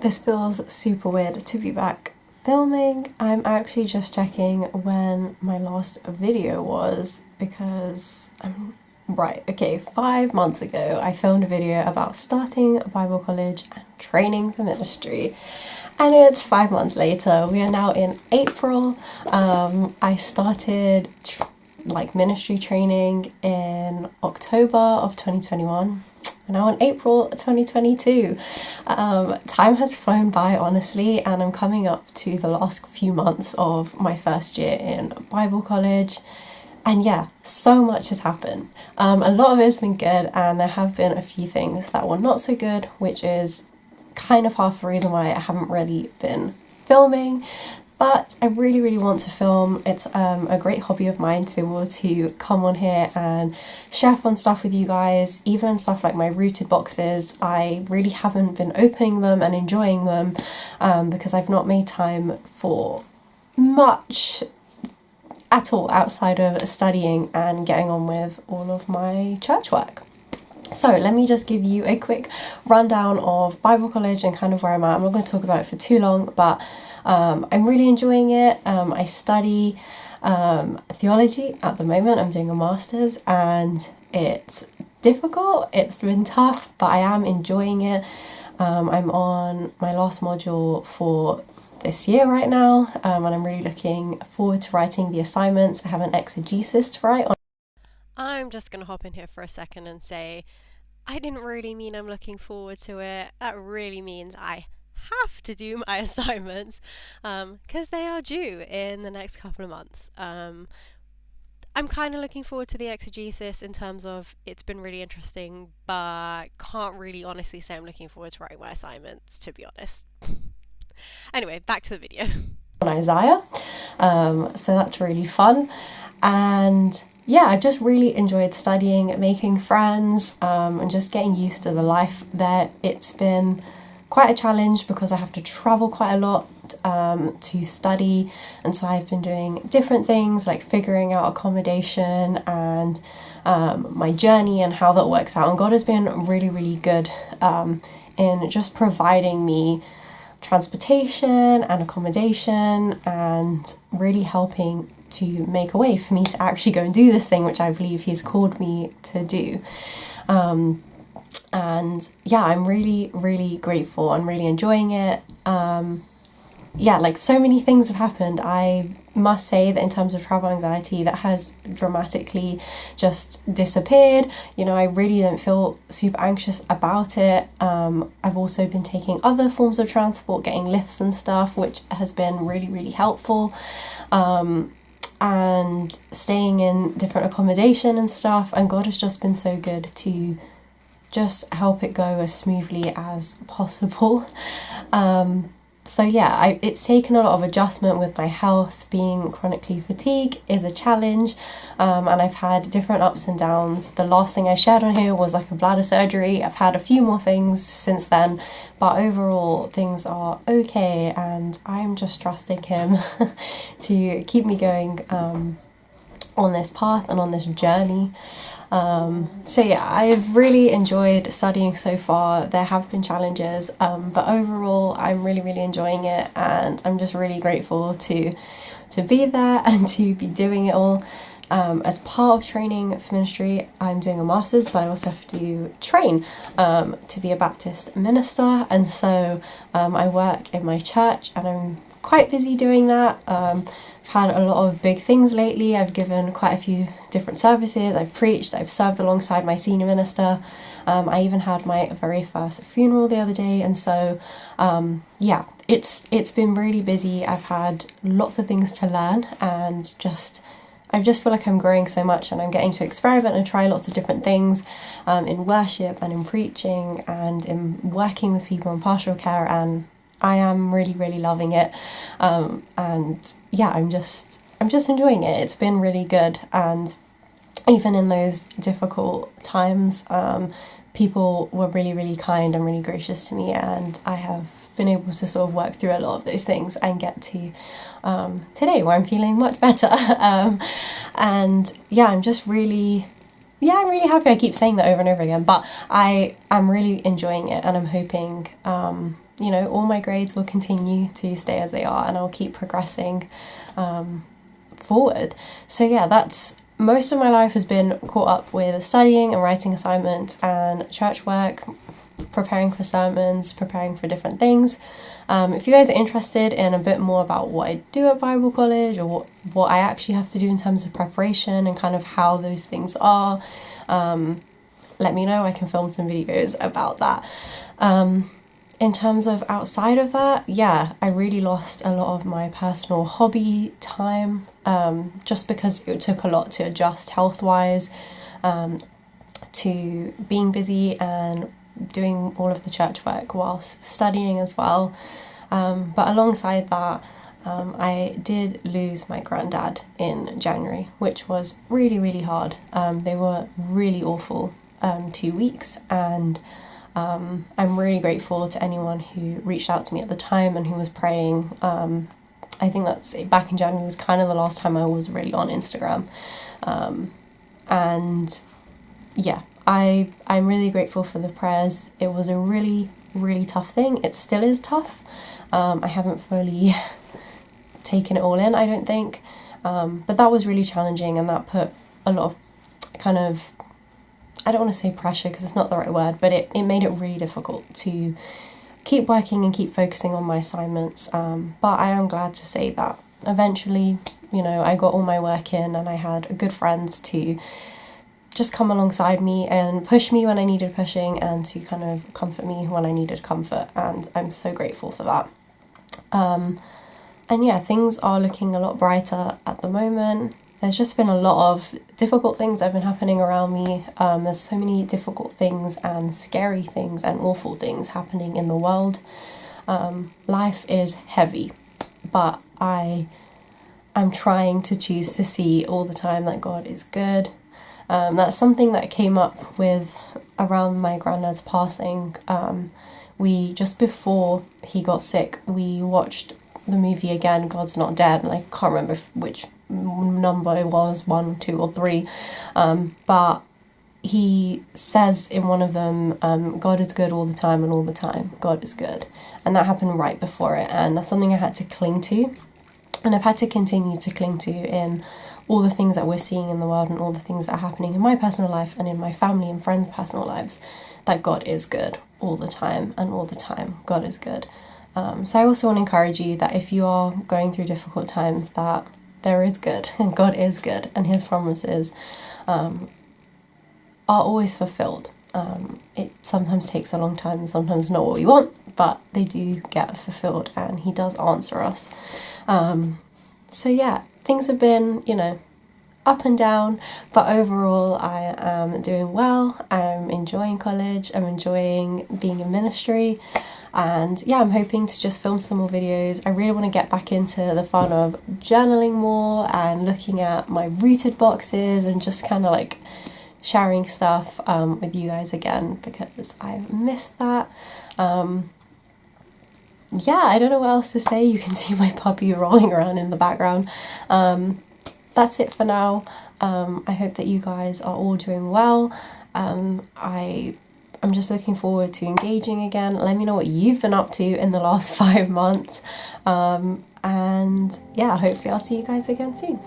This feels super weird to be back filming. I'm actually just checking when my last video was because right, okay, 5 months ago I filmed a video about starting Bible college and training for ministry. And it's 5 months later. We are now in April. I started ministry training in October of 2021. We're now in April 2022. Time has flown by, honestly, and I'm coming up to the last few months of my first year in Bible college. And yeah, so much has happened. A lot of it has been good, and there have been a few things that were not so good, which is kind of half the reason why I haven't really been filming. But I really want to film. It's a great hobby of mine to be able to come on here and share fun stuff with you guys, even stuff like my rooted boxes. I really haven't been opening them and enjoying them because I've not made time for much at all outside of studying and getting on with all of my church work. So let me just give you a quick rundown of Bible college and kind of where I'm at. I'm not going to talk about it for too long, but I'm really enjoying it. I study theology at the moment. I'm doing a master's and it's difficult. It's been tough, but I am enjoying it. I'm on my last module for this year right now, and I'm really looking forward to writing the assignments. I have an exegesis to write on. I'm just going to hop in here for a second and say I didn't really mean I'm looking forward to it. That really means I have to do my assignments because they are due in the next couple of months. I'm kind of looking forward to the exegesis in terms of it's been really interesting, but can't really honestly say I'm looking forward to writing my assignments, to be honest. Anyway, back to the video. On Isaiah, so that's really fun. And yeah, I've just really enjoyed studying, making friends, and just getting used to the life there. It's been quite a challenge because I have to travel quite a lot to study, and so I've been doing different things like figuring out accommodation and my journey and how that works out. And God has been really good in just providing me transportation and accommodation and really helping to make a way for me to actually go and do this thing which I believe he's called me to do. And yeah, I'm really grateful. I'm really enjoying it. Yeah, like so many things have happened. I must say that in terms of travel anxiety, that has dramatically just disappeared. You know, I really don't feel super anxious about it. I've also been taking other forms of transport, getting lifts and stuff, which has been really helpful. And staying in different accommodation and stuff, and God has just been so good to just help it go as smoothly as possible. So yeah, it's taken a lot of adjustment with my health. Being chronically fatigued is a challenge, and I've had different ups and downs. The last thing I shared on here was like a bladder surgery. I've had a few more things since then, but overall things are okay, and I'm just trusting him to keep me going on this path and on this journey. So yeah, I've really enjoyed studying so far. There have been challenges, but overall I'm really enjoying it, and I'm just really grateful to be there and to be doing it all. As part of training for ministry, I'm doing a master's, but I also have to train to be a Baptist minister, and so I work in my church and I'm quite busy doing that. I've had a lot of big things lately. I've given quite a few different services. I've preached, I've served alongside my senior minister. I even had my very first funeral the other day, and so yeah, it's been really busy. I've had lots of things to learn, and I just feel like I'm growing so much, and I'm getting to experiment and try lots of different things in worship and in preaching and in working with people in pastoral care, and I am really loving it. And yeah, I'm just enjoying it. It's been really good, and even in those difficult times, people were really kind and really gracious to me, and I have been able to sort of work through a lot of those things and get to today where I'm feeling much better. And yeah, I'm really happy. I keep saying that over and over again, but I am really enjoying it, and I'm hoping you know, all my grades will continue to stay as they are, and I'll keep progressing forward. So yeah, that's most of my life has been caught up with studying and writing assignments and church work, preparing for sermons, preparing for different things. If you guys are interested in a bit more about what I do at Bible college, or what I actually have to do in terms of preparation and kind of how those things are, let me know. I can film some videos about that. In terms of outside of that, yeah, I really lost a lot of my personal hobby time, just because it took a lot to adjust health-wise, to being busy and doing all of the church work whilst studying as well. But alongside that, I did lose my granddad in January, which was really, really hard. They were really awful 2 weeks, and I'm really grateful to anyone who reached out to me at the time and who was praying. I think that's back in January was kind of the last time I was really on Instagram. And yeah, I'm really grateful for the prayers. It was a really, really tough thing. It still is tough. I haven't fully taken it all in, I don't think. But that was really challenging, and that put a lot of kind of, I don't want to say pressure because it's not the right word, but it made it really difficult to keep working and keep focusing on my assignments. But I am glad to say that eventually, you know, I got all my work in, and I had good friends to just come alongside me and push me when I needed pushing, and to kind of comfort me when I needed comfort, and I'm so grateful for that. And yeah, things are looking a lot brighter at the moment. There's just been a lot of difficult things that have been happening around me. There's so many difficult things and scary things and awful things happening in the world. Life is heavy, but I'm trying to choose to see all the time that God is good. That's something that came up with around my granddad's passing. We, just before he got sick, we watched the movie again, God's Not Dead, and I can't remember which number it was, 1, 2 or 3, but he says in one of them, God is good all the time, and all the time God is good, and that happened right before it, and that's something I had to cling to, and I've had to continue to cling to in all the things that we're seeing in the world, and all the things that are happening in my personal life and in my family and friends' personal lives, that God is good all the time, and all the time God is good. So I also want to encourage you that if you are going through difficult times, that there is good, and God is good, and his promises are always fulfilled. It sometimes takes a long time, and sometimes not what we want, but they do get fulfilled, and he does answer us. So yeah, things have been, you know, up and down, but overall I am doing well. I'm enjoying college, I'm enjoying being in ministry, and yeah, I'm hoping to just film some more videos. I really want to get back into the fun of journaling more and looking at my rooted boxes and just kind of like sharing stuff with you guys again, because I've missed that. Yeah, I don't know what else to say. You can see my puppy rolling around in the background. That's it for now. I hope that you guys are all doing well. I'm just looking forward to engaging again. Let me know what you've been up to in the last 5 months. And yeah, hopefully I'll see you guys again soon.